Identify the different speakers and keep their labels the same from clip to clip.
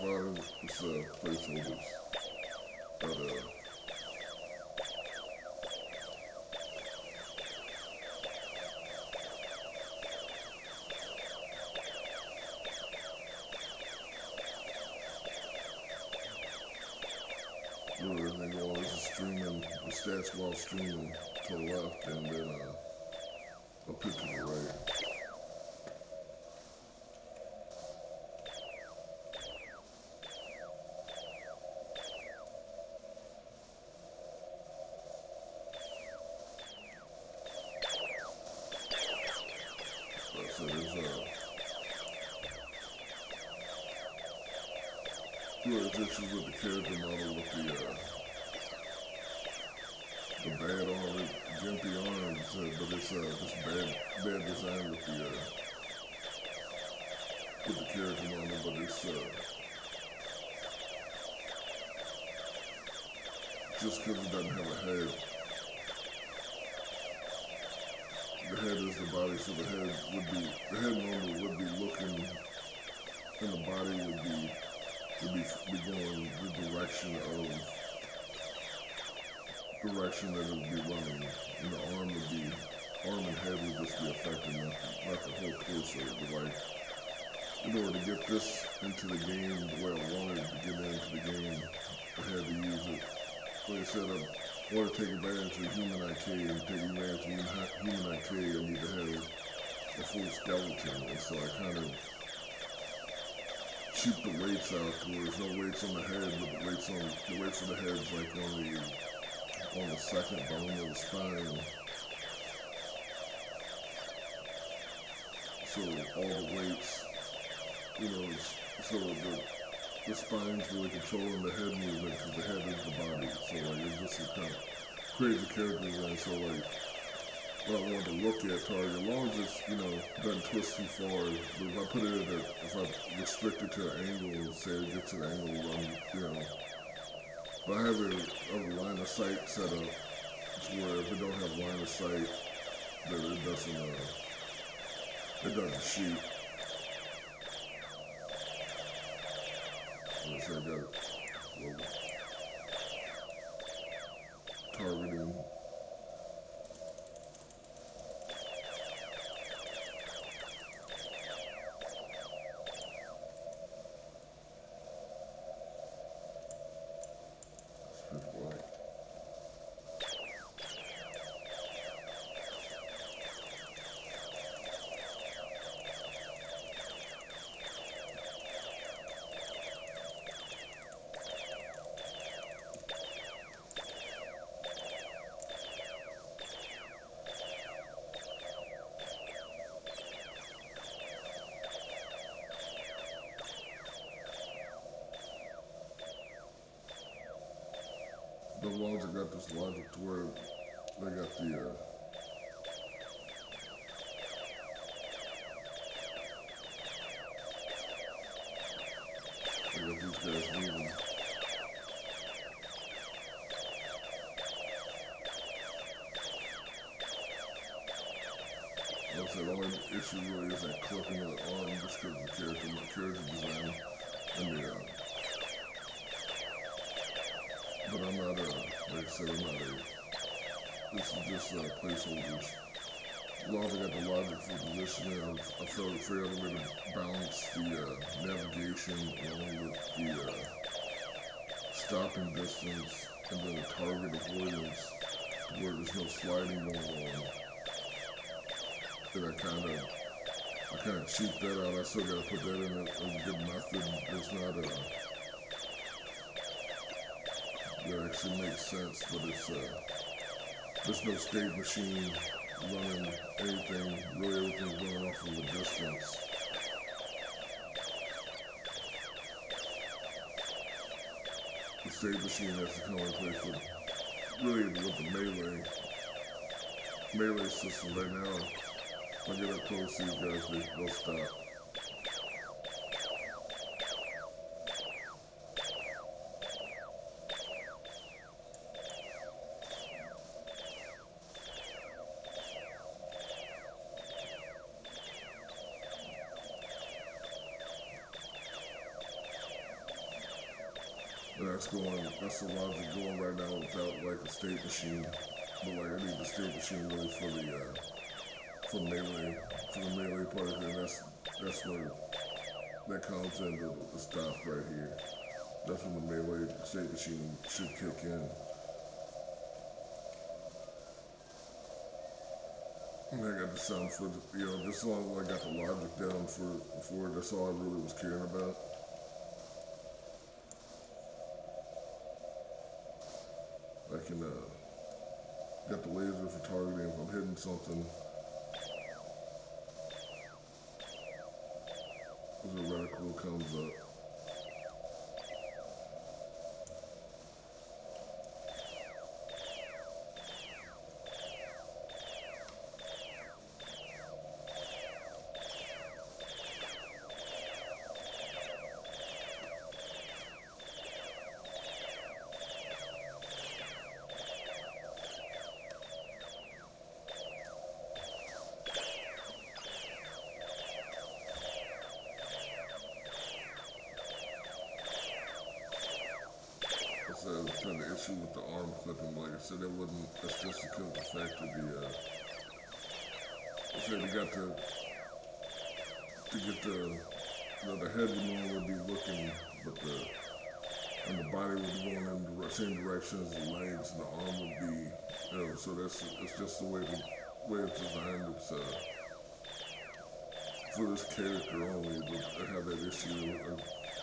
Speaker 1: far, it's placeholders. But everything always is streaming the stats while streaming to the left, and then I'll pick to the right. So there's issues with the character model with the bad arm, gimpy arms, but it's just bad design with the character model, but it's just because it doesn't have a head. The head is the body, so the head normally would be looking, and the body would be going the direction that it would be running, and the arm and head would just be affecting not the whole torso. But like, in order to get this into the game the way I wanted to get into the game, I had to use it. Like I said, I want to take advantage of human IK, and to take advantage of human IK, I need to have a full skeleton, and so I kind of shoot the weights out to where there's no weights on the head, but the weights on the head's like on the second bone of the spine. So all the weights, so the spine's really controlling the head movement because the head is the body. So like it just kind of crazy character design. So like what I wanted to look at target, as long as it's, doesn't twist too far, but if I put it if I restrict it to an angle and say it gets an angle, but I have a line of sight set up to where if it don't have line of sight, that it doesn't shoot. So I got it targeting. The ones that got this logic to where they got they got these guys moving. Like I said, the only issue really is that clipping of the arm just because of the character design and the but I'm not like I said, this is just placeholders. As long as I got the logic for positioning, I figured out a way to balance the navigation along with the stopping distance and then the target avoidance to where there's no sliding going on. Then I kind of cheat that out. I still got to put that in a good method. It's not that actually makes sense, but there's no state machine running anything, really everything's running off of the distance. The state machine has to come in place with, really with the melee system right now. If I get up close to these guys, they'll stop. that's the logic going right now without like a state machine. But like I need the state machine really for the melee part of it, and that's where that comes into the stop right here. That's when the melee state machine should kick in. And I got the sound for just as long as I got the logic down for it, that's all I really was caring about. I can got the laser for targeting if I'm hitting something. As a reticle comes up. That's kind of the issue with the arm clipping. Like I said, that's just because of the fact of I said you got to get the head would normally be looking, but and the body would be going in the same direction as the legs, and the arm would be, so it's just the way it's designed. It's for this character only, to have that issue.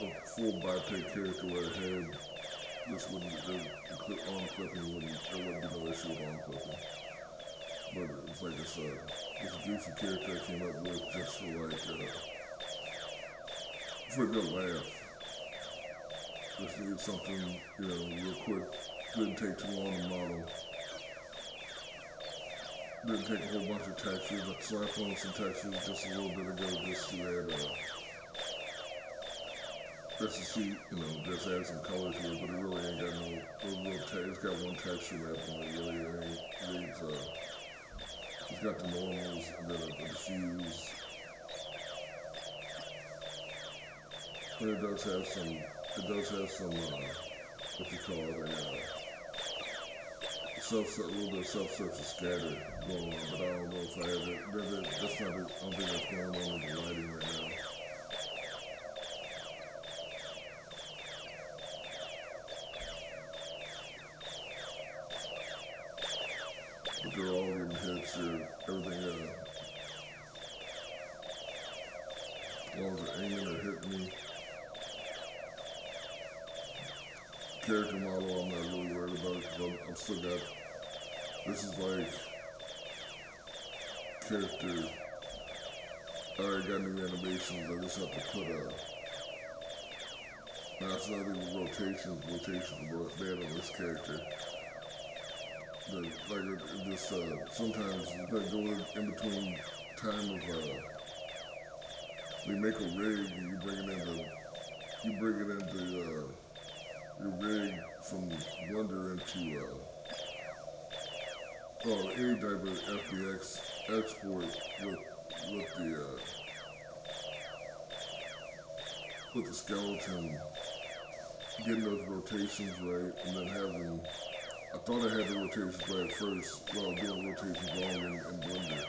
Speaker 1: A full biped character with a head. This wouldn't, the arm clipping there wouldn't be no issue with arm clipping. But it's like this goofy character I came up with just for a good laugh. Just needed something, real quick. Didn't take too long to model. Didn't take a whole bunch of textures. I slapped on some textures just a little bit ago just to add, just to see, just add some colors here, but it really ain't got no real text. It's got one texture map on it, really. It ain't, it's got the normals and then the diffuse. But it does have some, what you call it, a little bit of self-surface scatter going on, but I don't know if I have it. That's not, I don't think that's going on with the lighting right now. They're all getting hits or everything, as long as they're aiming or hitting me. Character model I'm not really worried about because I'm still got, this is like character, I already got new animations, I just have to put now it's not even rotations are bad on this character. It just, sometimes you gotta go in between time of, we make a rig and you bring it into your rig from Blender into, any type of FBX export with the skeleton, getting those rotations right, and then having, I thought I had the rotations right first while doing rotations wrong in Blender.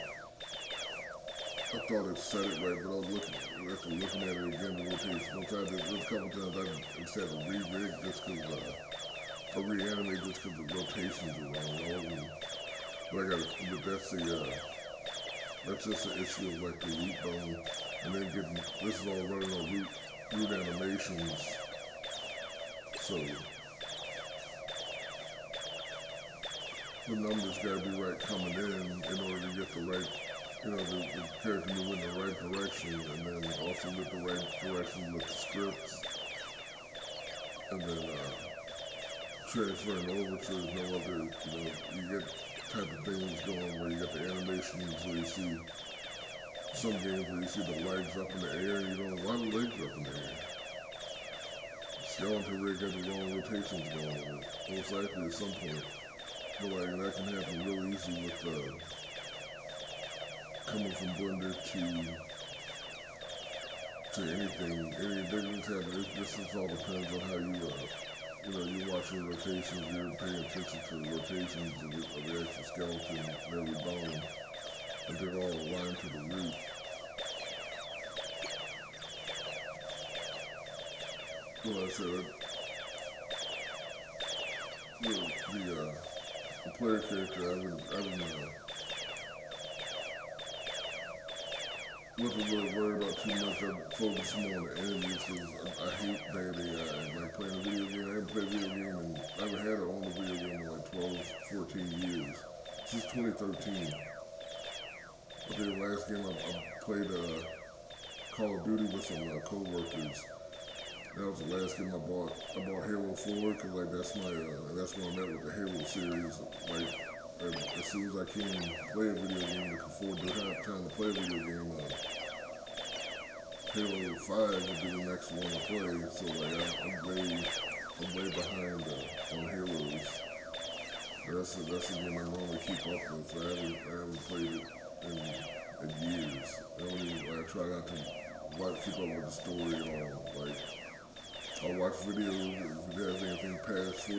Speaker 1: I thought it set it right, but I was looking at it again, the rotations. Once I did this a couple times, I just had to re-rig just because, or reanimate just because the rotations are wrong. That's just the issue of like the root bone, and then this is all running on root animations, so the numbers gotta be right coming in order to get the right, the character move in the right direction, and then also get the right direction with the scripts, and then transferring over to no other, you get type of things going where you got the animations where you see some games where you see the legs up in the air, and you don't know why the legs up in the air. Skeleton rig got the wrong rotations going on, most likely at some point. But like that can happen real easy with coming from Blender to anything. This all depends on how you you're watching rotations, you're paying attention to the rotations of the actual skeleton and every bone, and they're all aligned to the root. Well, I said, the player character, I wasn't really worried about too much. I'm focusing more on the enemies because I hate bad AI. Like playing a video game, I haven't played a video game and I haven't had it on a video game in like 12, 14 years. Since 2013. I think the last game I played Call of Duty with some co-workers. That was the last game I bought. I bought Halo 4 because like that's when I met with the Halo series. Like as soon as I can play a video game, I can afford to have time to play a video game. Halo 5 would be the next one to play. So like I'm way behind on Halos. That's a game I normally keep up with. So I haven't played it in years. I try not to keep up with the story at all. Like I'll watch videos if there's anything past 4,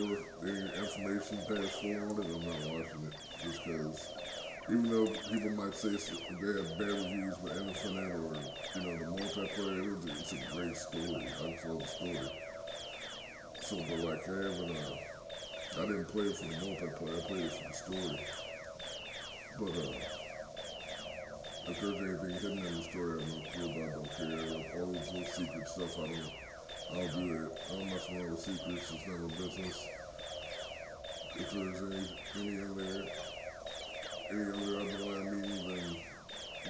Speaker 1: any information past 4 on it, I'm not watching it. Just because, even though people might say they have bad reviews but Infinite or, the multiplayer, it's a great story. I just love the story. So, but like I didn't play it for the multiplayer, I played it for the story. But, if there's anything hidden in the story I don't care about, I don't care. All those little secret stuff, I'll do it. I don't mess around with secrets, it's none of business. If there's any in there, any other underlying meaning than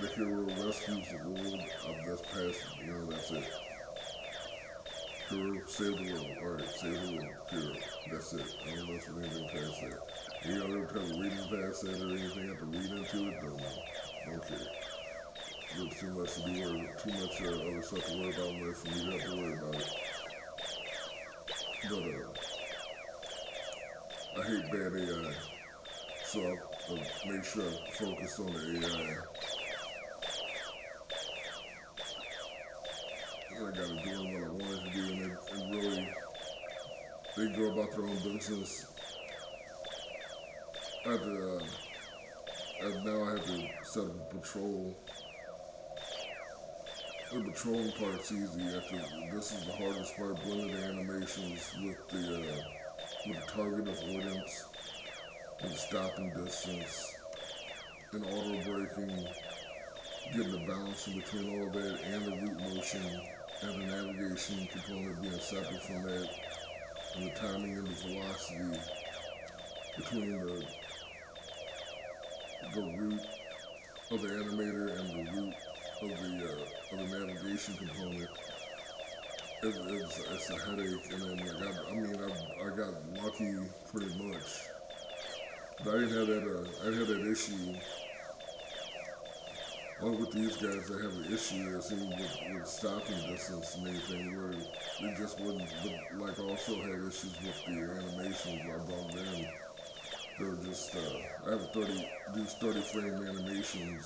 Speaker 1: the hero rescues the world, that's past, that's it. Hero, save the world. Alright, save the world. Hero. That's it. I don't mess with anything past that. Any other kind of reading past that or anything I have to read into it, don't know. Don't care. There's too much to be worried, too much other stuff to worry about in life for me to have to worry about it. But, I hate bad AI, so I'll make sure I focus on the AI. I gotta do what I wanted to do, and really, they go about their own business. Now I have to set up a patrol. The patrolling part's easy. This is the hardest part, blending the animations with the target avoidance, and the stopping distance, and auto braking, getting the balance in between all that, and the root motion, and the navigation component being separate from that, and the timing and the velocity between the root of the animator and the root of the navigation component. It's a headache, and then I got lucky pretty much. But I didn't have that issue. Only with these guys, I have an issue, it seems, with stopping distance and anything, where it just wouldn't, but like also had issues with the animations where I brought them in. They were just, I have 30 frame animations.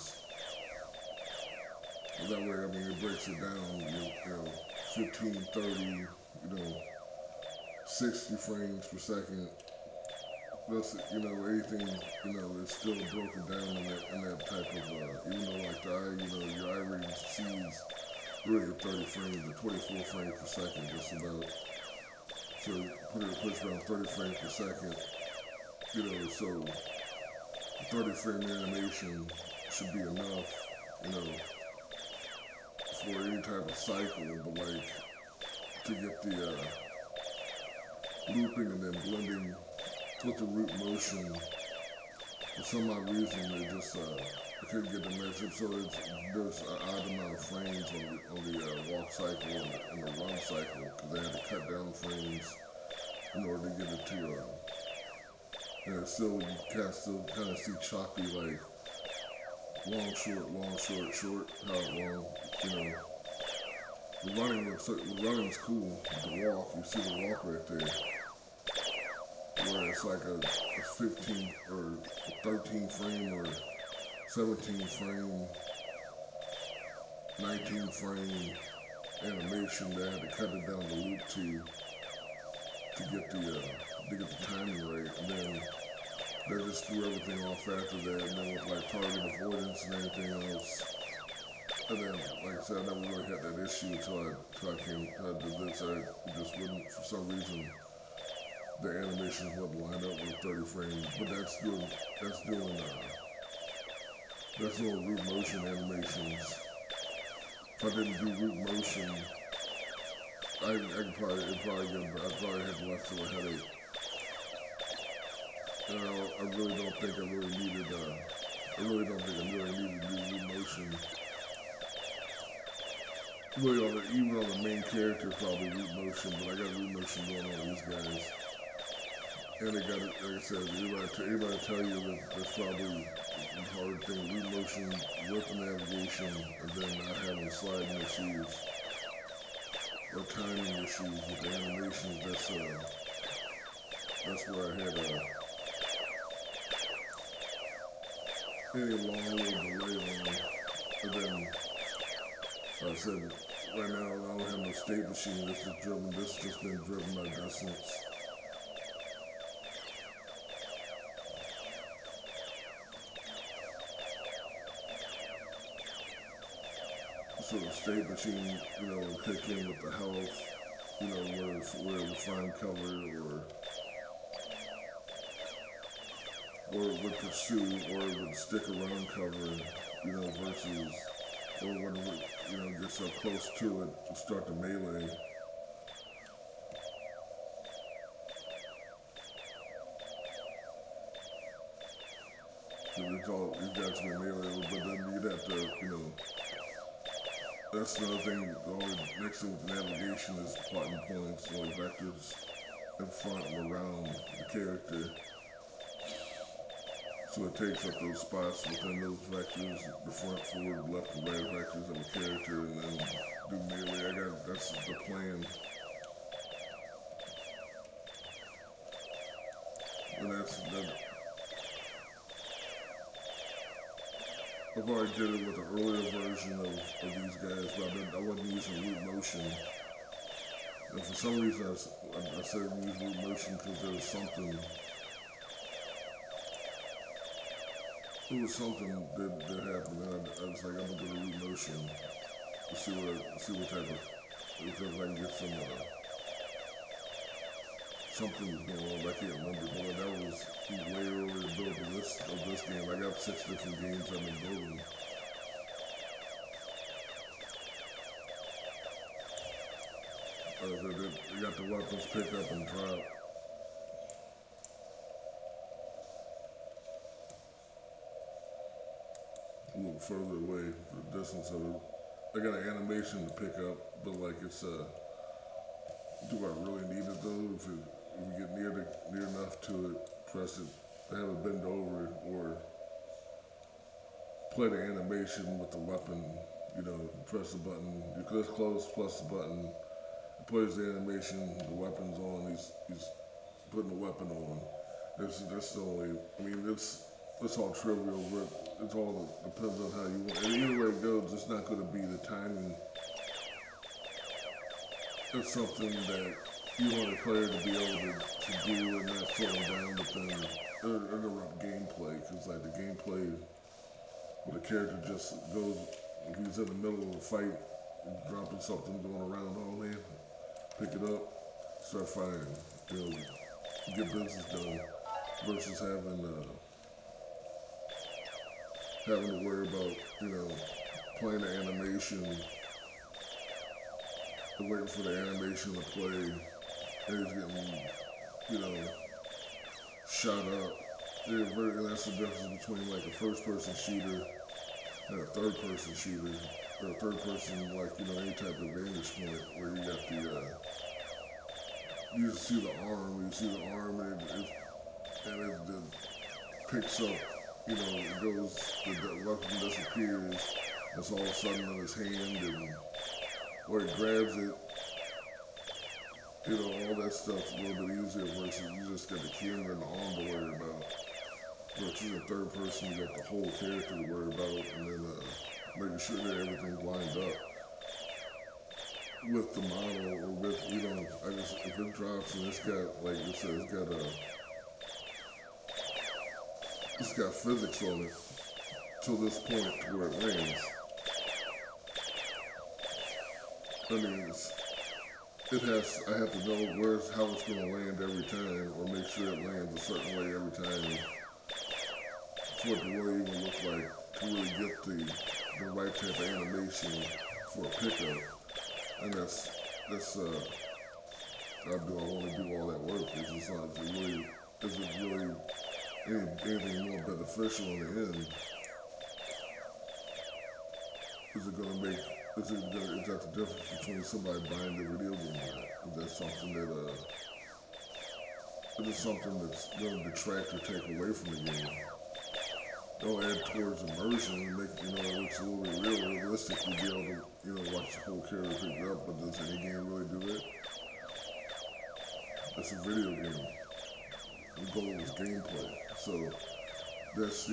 Speaker 1: That way, it breaks it down, 15, 30, 60 frames per second. That's, anything, it's still broken down in that type of, even though like the eye, your eye reading sees really 30 frames or 24 frames per second, just about. So push around 30 frames per second, so 30 frame animation should be enough, for any type of cycle, but like to get the looping and then blending with the root motion, for some odd reason they just I couldn't get the measure. So there's an odd amount of frames on the walk cycle and the run cycle, because they had to cut down frames in order to get it to and it's still, you can still kind of see choppy, like long, short, how long, The running's cool. The walk, you see the walk right there. Where it's like a 15 or 13 frame or 17 frame, 19 frame animation that I had to cut it down to loop to. to get the timing right, and then they just threw everything off after that, and then with like target avoidance and everything else. And then, like I said, I never really had that issue until I did this. I just wouldn't, for some reason, the animations wouldn't line up with 30 frames. But that's doing root motion animations. If I didn't do root motion, I'd probably have left to a headache. And I really don't think I really needed to do root motion. Really, even on the main character, probably root motion, but I got root motion going on these guys. And they got it, like I said, everybody tell you that that's probably the hard thing, root motion with the navigation, and then not having sliding issues or timing issues with the animations. That's where I had any long little delay on, and then like I said, right now I don't have no state machine. This has just been driven by distance. So the state machine, will kick in with the health, where the find cover or with pursuit or with stick around cover, versus or when it, get so close to it to start the melee. So these guys can be melee, but then you'd have to, that's another thing, the only next thing with the navigation is plotting points, like vectors in front and around the character. So it takes up those spots within those vectors, the front, forward, left, and right vectors of a character, and then do melee. That's the plan. And I've already did it with an earlier version of these guys, but I wasn't using root motion. And for some reason I said use root motion because there was something that happened, and I was like, I'm gonna go to root motion to see what type of, because I can get something going on. I can't remember, but that was way earlier to build of this game. I got 6 different games I've been building. They got the weapons pick up and drop. A little further away, the distance of it. I got an animation to pick up, but like it's do I really need it though? If we get near enough to it, press it, have it bend over, or play the animation with the weapon. Press the button. You click close, plus the button. It plays the animation. The weapon's on. He's putting the weapon on. That's the only. I mean, it's all trivial. It all depends on how you want. And either way it goes, it's not going to be the timing. It's something that you want a player to be able to do and not slow them down, but then interrupt gameplay. Because like the gameplay, where the character just goes, if he's in the middle of a fight, dropping something, going around, oh man, pick it up, start firing, get business done, versus having to worry about, playing the animation, and waiting for the animation to play, and he's getting, shot up. And that's the difference between like a first-person shooter and a third-person shooter. Or a third-person, like, any type of vantage point where you got you just see the arm, and it picks up, it goes, the weapon disappears, it's all of a sudden in his hand, and where he grabs it, all that stuff's a little bit easier versus you just got the camera and the arm to worry about. But you're a third person, you got the whole character to worry about, and then making sure that everything's lined up. with the model or with, I just, if it drops and it's got, like you said, it's got physics on it to this point to where it lands. I mean, I have to know how it's going to land every time, or make sure it lands a certain way every time for it to really even look like, to really get the right type of animation for a pickup. And I want to do all that work. It's just not really, is it really anything more beneficial in the end? Is that the difference between somebody buying the video game? Is that something that's going to detract or take away from the game? They'll add towards immersion and make it looks a little bit realistic to be able to watch the whole character pick up. But does any game really do that? It's a video game. The goal is gameplay. So that's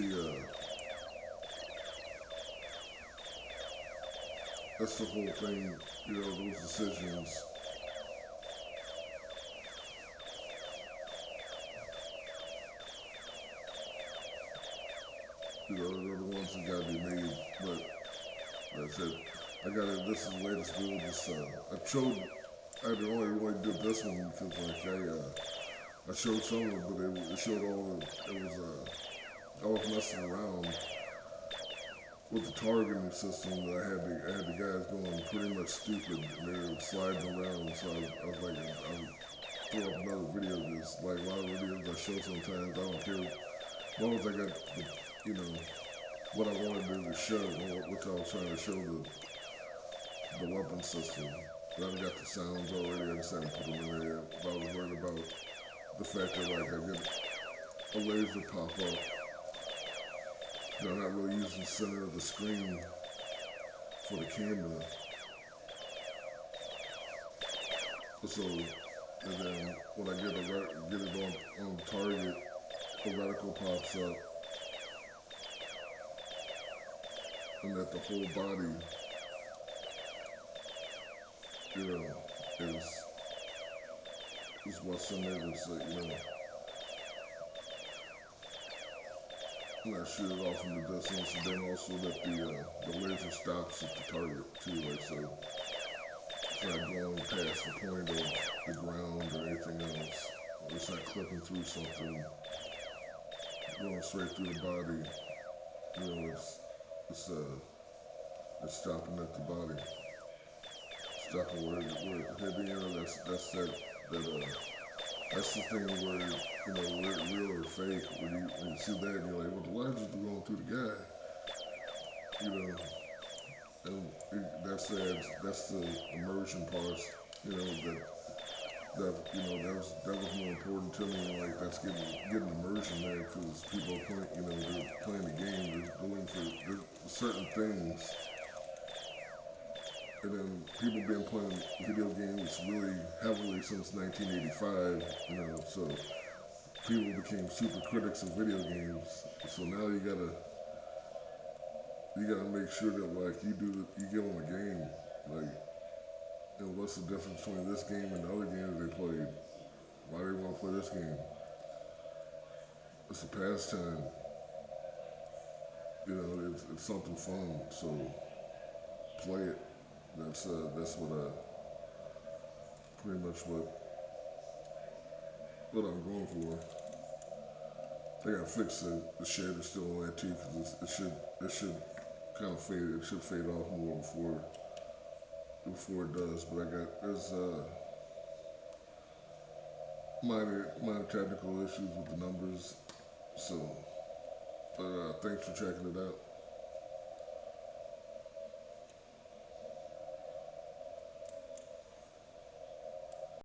Speaker 1: the whole thing. Those decisions. They're the ones that gotta be made. But like I said, this is the latest build. I only really did this one because I showed some of it, but it showed I was messing around with the targeting system that I had the guys going pretty much stupid and they were sliding around. So I was like, I'll throw up another video of this. Like a lot of videos I show sometimes, I don't care. As long as I got what I wanted to show, which I was trying to show the weapon system. I got the sounds already, I just had to put them in there. But I was worried about the fact that I get a laser pop up. I'm not really using the center of the screen for the camera. So, and then when I get it on target, a reticle pops up. And that the whole body, is what's in there. And I shoot it off in the distance, and then also that the laser stops at the target too, so it's not going past the point of the ground or anything else. It's not clipping through something, going straight through the body. It's stopping at the body, stopping where it hit. That's the thing where real or fake. When you see that, and you're like, well, the light just going through the guy, and that's the immersion part. That was more important to me. Like that's getting immersion there because people are they're playing the game. They're going for certain things. And then people been playing video games really heavily since 1985, so people became super critics of video games. So now you gotta make sure that you get on the game, what's the difference between this game and the other games they played? Why do they want to play this game? It's a pastime. It's something fun, so play it. That's what pretty much what I'm going for. They gotta fix the shader still on that too, because it should kind of fade. It should fade off more before it does. But there's minor technical issues with the numbers. So, thanks for checking it out.